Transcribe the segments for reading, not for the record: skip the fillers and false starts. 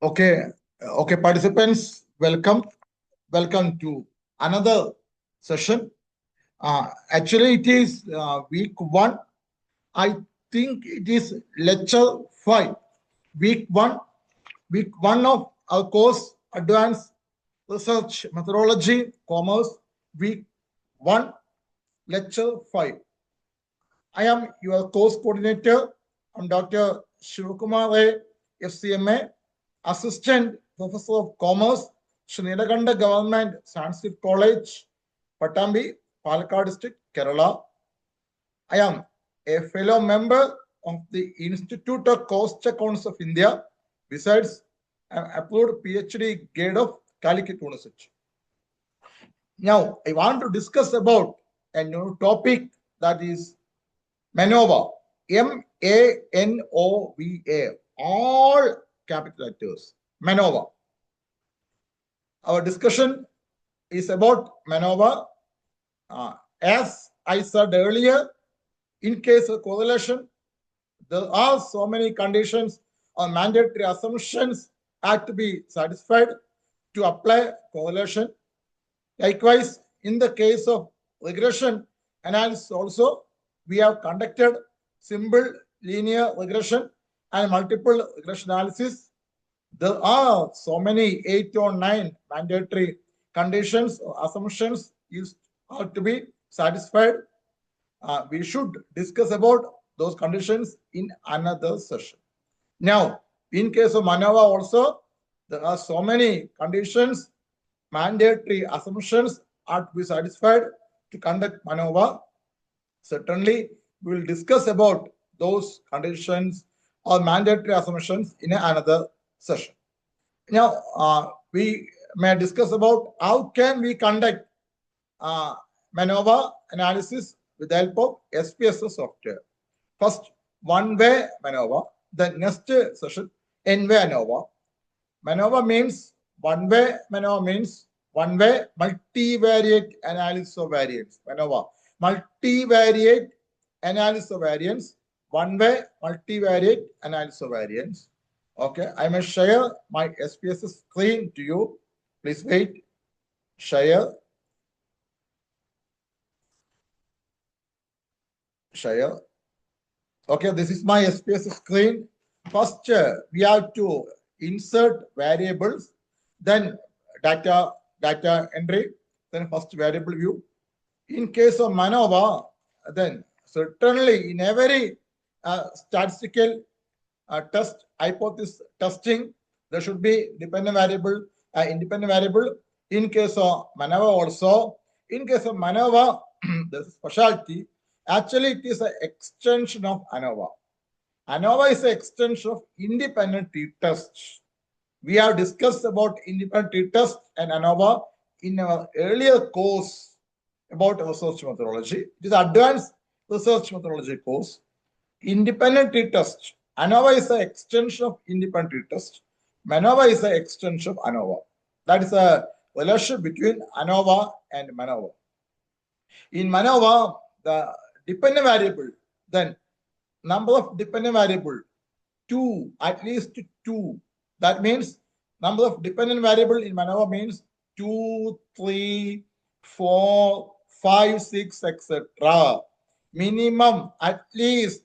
Okay, okay, participants, welcome to another session. Actually, it is week one. I think it is lecture five. Week one, week one of our course, Advanced Research Methodology, Commerce. Week one, lecture five. I am your course coordinator. I'm Dr. Shivakumar A, FCMA, Assistant Professor of Commerce, Srinilakanda Government Sanskrit College, Patambi, Palakkad District, Kerala. I am a fellow member of the Institute of Cost Accounts of India. Besides, I am approved PhD grade of Calicut University. Now, I want to discuss about a new topic, that is Manova, Manova, all capital letters. Manova. Our discussion is about Manova. As I said earlier, in case of correlation, there are so many conditions or mandatory assumptions have to be satisfied to apply correlation. Likewise, in the case of regression analysis also, we have conducted simple linear regression and multiple regression analysis. There are so many 8 or 9 mandatory conditions or assumptions have to be satisfied. We should discuss about those conditions in another session. Now, in case of Manova also, there are so many conditions, mandatory assumptions are to be satisfied to conduct Manova. Certainly, we will discuss about those conditions or mandatory assumptions in another session. Now, we may discuss about how can we conduct Manova analysis with the help of SPSS software. First, one-way Manova. The next session, N-way Manova. Manova means one-way. Manova means one-way multivariate analysis of variance. Manova, multivariate analysis of variance. One-way multivariate analysis of variance. Okay, I must share my SPSS screen to you. Please wait. Share. Share. Okay, this is my SPSS screen. First, we have to insert variables, then data entry, then first variable view. In case of Manova, then certainly in every statistical test, hypothesis testing, there should be dependent variable, independent variable. In case of Manova also, in case of Manova, the specialty, actually it is an extension of ANOVA. ANOVA is an extension of independent t-test. We have discussed about independent t-test and ANOVA in our earlier course about research methodology. It is advanced research methodology course. Independent t-test. ANOVA is an extension of independent t-test. MANOVA is an extension of ANOVA. That is a relationship between ANOVA and MANOVA. In MANOVA, the dependent variable, then number of dependent variable, 2, at least 2. That means number of dependent variable in MANOVA means 2, 3, 4, 5, 6, etc. Minimum, at least,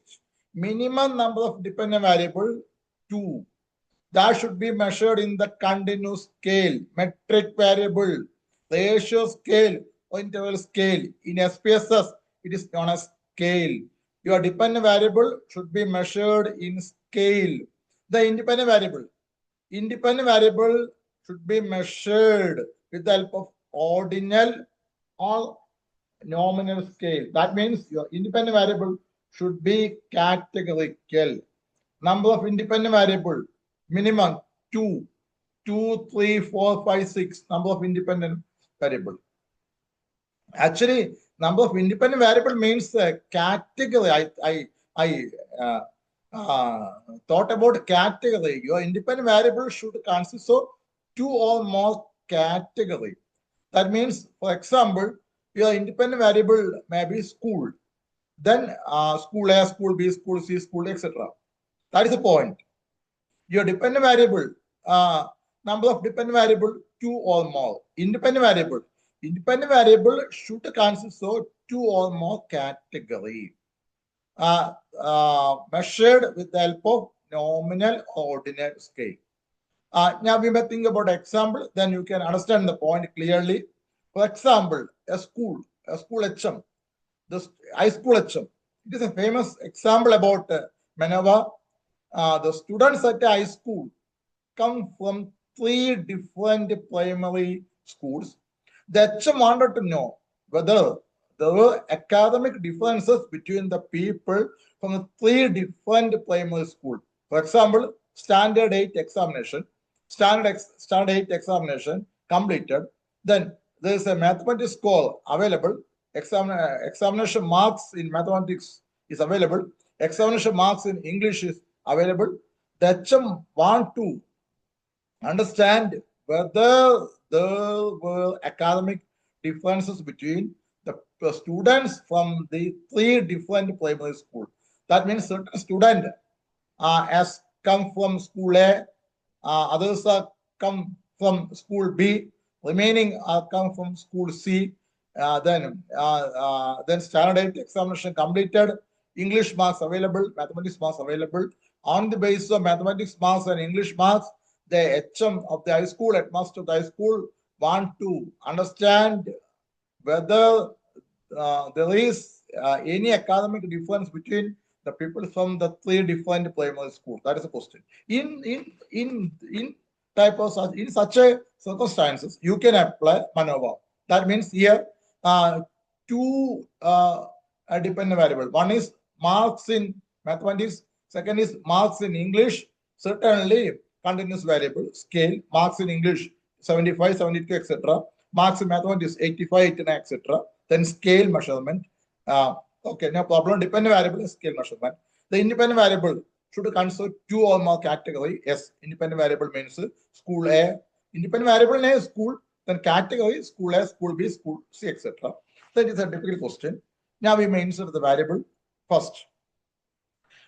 minimum number of dependent variable, 2. That should be measured in the continuous scale, metric variable, ratio scale, or interval scale. In SPSS, it is known as scale. Your dependent variable should be measured in scale. The independent variable should be measured with the help of ordinal or nominal scale. That means your independent variable should be categorical. Number of independent variable, minimum 2, 2, 3, 4, 5, 6, number of independent variable. Actually, number of independent variable means category. I thought about category. Your independent variable should consist of 2 or more category. That means, for example, your independent variable may be school. Then school A, school B, school C, school, etc. That is the point. Your dependent variable number of dependent variable, 2 or more. Independent variable should consist of 2 or more category. Measured with the help of nominal or ordinal scale. Now we may think about example, then you can understand the point clearly. For example, a school HM, the high school HM. It is a famous example about Manava. The students at high school come from 3 different primary schools. The HM wanted to know whether there were academic differences between the people from the 3 different primary schools. For example, standard 8 examination, standard 8 examination completed. Then there is a mathematics score available. Examination marks in mathematics is available. Examination marks in English is available. The HM want to understand whether there were academic differences between the students from the 3 different primary schools. That means certain student has come from school A, others are come from school B, remaining are come from school C. Then standard 8 examination completed, English marks available, mathematics marks available. On the basis of mathematics marks and English marks, the HM of the high school, headmaster of the high school, want to understand whether there is any academic difference between the people from the 3 different primary schools. That is a question. In such a circumstances, you can apply MANOVA. That means here 2 dependent variable. One is marks in mathematics. Second is marks in English. Certainly continuous variable scale. Marks in English 75, 72, etc. Marks in mathematics 85, 89, etc. Then scale measurement. Okay, no problem. Dependent variable is scale measurement. The independent variable should consist 2 or more category. Yes, independent variable means school A. Independent variable in A school, then category school A, school B, school C, etc. That is a difficult question. Now we may insert the variable first.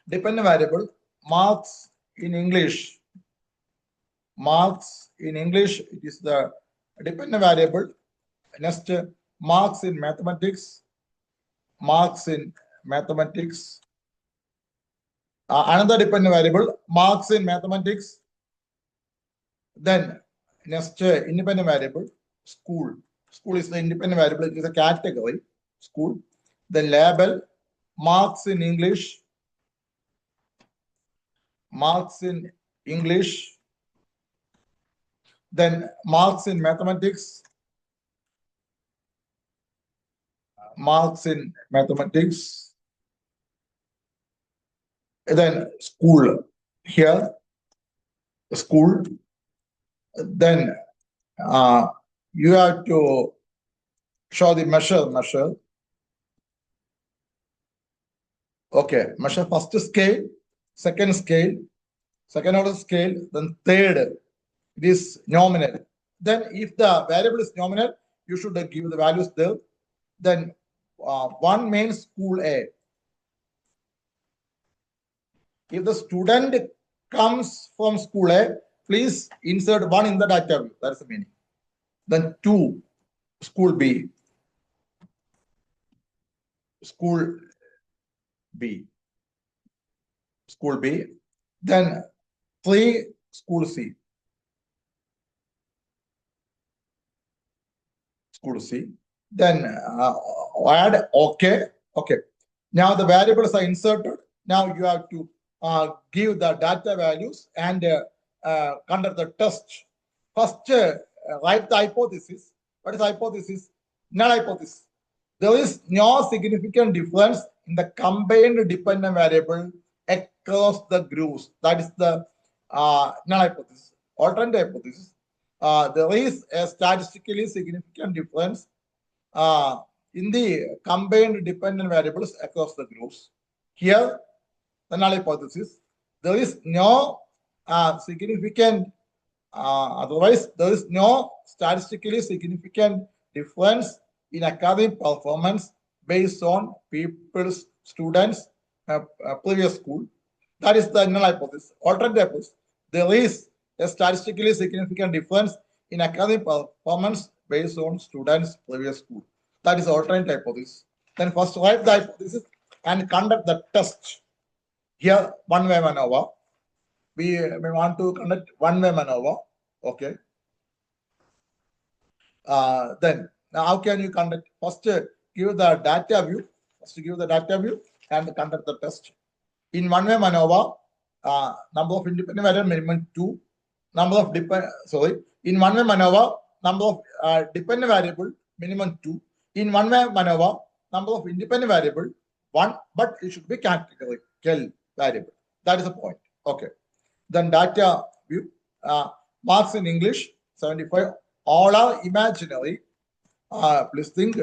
Dependent variable, marks in English. Marks in English, it is the dependent variable. Next, marks in mathematics. Marks in mathematics. Another dependent variable, marks in mathematics. Then next, independent variable, school. School is the independent variable. It is a category, school. Then label, marks in English. Marks in English. Then marks in mathematics. Marks in mathematics. Then school here, school. Then you have to show the measure. Okay, measure first scale, second order scale, then third, it is nominal. Then if the variable is nominal, you should give the values there. Then one main school A. If the student comes from school A, please insert 1 in the data view. That's the meaning. Then 2, school B. School B. School B. Then 3, school C. School C. Then add OK. Okay. Now the variables are inserted. Now you have to give the data values and conduct the test. First, write the hypothesis. What is hypothesis? Null hypothesis. There is no significant difference in the combined dependent variable across the groups. That is the null hypothesis. Alternative hypothesis. There is a statistically significant difference in the combined dependent variables across the groups. Here, the null hypothesis, there is no significant, otherwise there is no statistically significant difference in academic performance based on people's students previous school. That is the null hypothesis. Alternative hypothesis, there is a statistically significant difference in academic performance based on students' previous school. That is alternate hypothesis. Then first write the hypothesis and conduct the test. Here, one-way maneuver. We want to conduct one-way maneuver. Okay. Then how can you conduct? First, give the data view. First, give the data view and conduct the test. In one-way maneuver, number of independent variable minimum 2. Number of in one-way maneuver, number of dependent variable minimum 2. In one-way maneuver, number of independent variable 1, but it should be categorical variable. That is the point. Okay. Then data view, marks in English 75. All are imaginary. Please think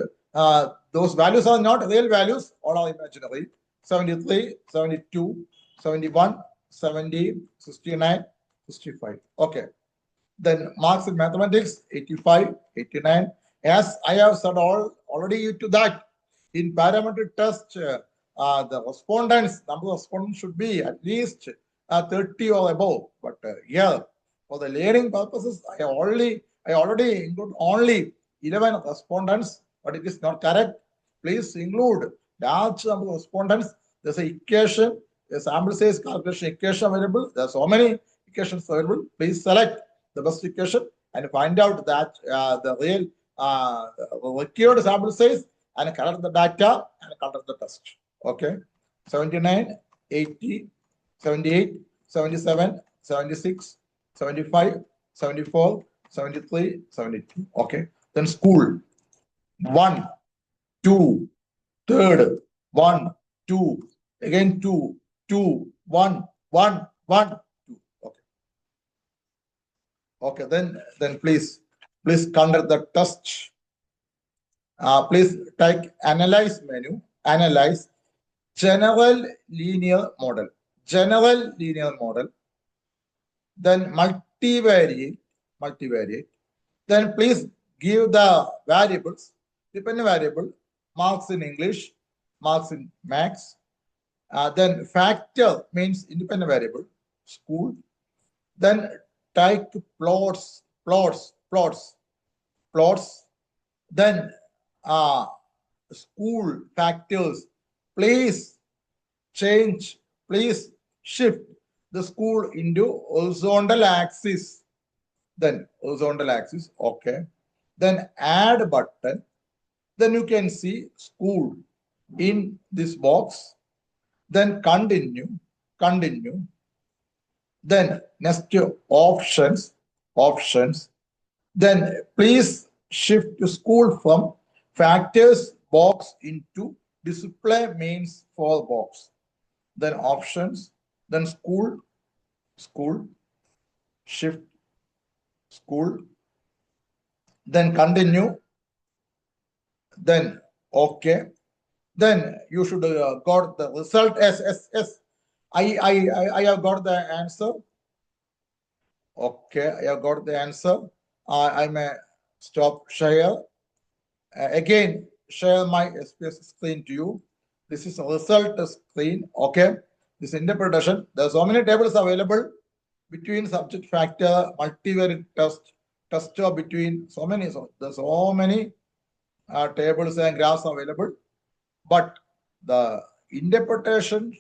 those values are not real values. All are imaginary. 73, 72, 71, 70, 69, 65. Okay. Then marks in mathematics 85, 89. As I have said already to that, in parametric test, the respondents, number of respondents should be at least 30 or above. But here, for the learning purposes, I already include only 11 respondents, but it is not correct. Please include large number of respondents. There's an equation, a sample size calculation equation available. There are so many equations available. Please select the best equation and find out that the real required sample size and collect the data and conduct the test. Okay. 79, 80, 78, 77, 76, 75, 74, 73, 72. Okay. Then school. 1, 2, third, 1, 2, again 2, 2, 1, 1, 1, 2. Okay. Okay, then please conduct the test. Please type analyze menu, analyze general linear model, then multivariate. Then please give the variables, dependent variable, marks in English, marks in maths. Then factor means independent variable, school. Then type plots. Then school factors. Please shift the school into horizontal axis. Then horizontal axis. Okay. Then add button. Then you can see school in this box. Then continue. Then next options. Then please shift to school from factors box into display means for box. Then options. Then school. Shift school. Then continue. Then okay. Then you should got the result as I have got the answer. Okay, I have got the answer. I may stop share. Again, share my SPS screen to you. This is a result screen. Okay, this interpretation. There are so many tables available between subject factor, multivariate test between so many. So there's so many tables and graphs available. But the interpretation,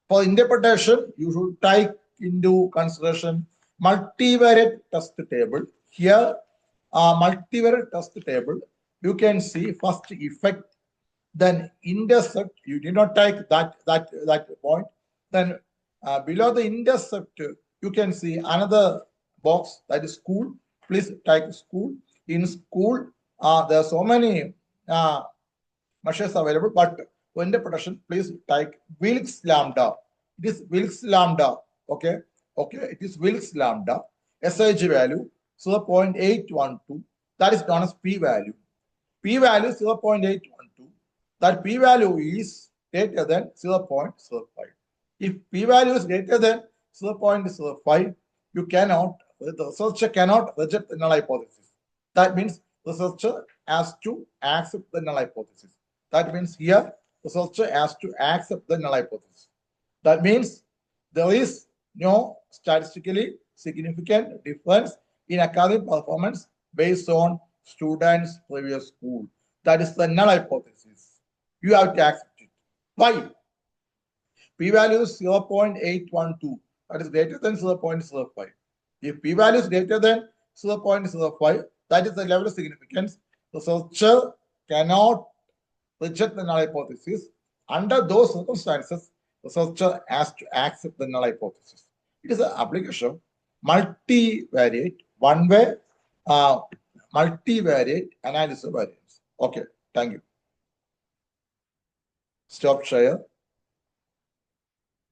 for interpretation, you should take into consideration multivariate test table. Here, multivariate test table, you can see first effect, then intercept. You did not take that point. Then below the intercept, you can see another box, that is school. Please type school. In school, there are so many measures available, but for interpretation, please type Wilks lambda. It is Wilks lambda. Okay, it is Wilks lambda. SIG value 0.812. That is known as p value. P value 0.812. That p value is greater than 0.05. If p value is greater than 0.05, you cannot, the researcher cannot reject the null hypothesis. That means the researcher has to accept the null hypothesis. That means here the researcher has to accept the null hypothesis. That means there is no statistically significant difference in academic performance based on students' previous school. That is the null hypothesis. You have to accept it. Why? P-value is 0.812. That is greater than 0.05. If p-value is greater than 0.05, that is the level of significance. The researcher cannot reject the null hypothesis. Under those circumstances, the researcher has to accept the null hypothesis. It is an application, multivariate, one-way, multivariate analysis of variance. Okay, thank you. Stop share.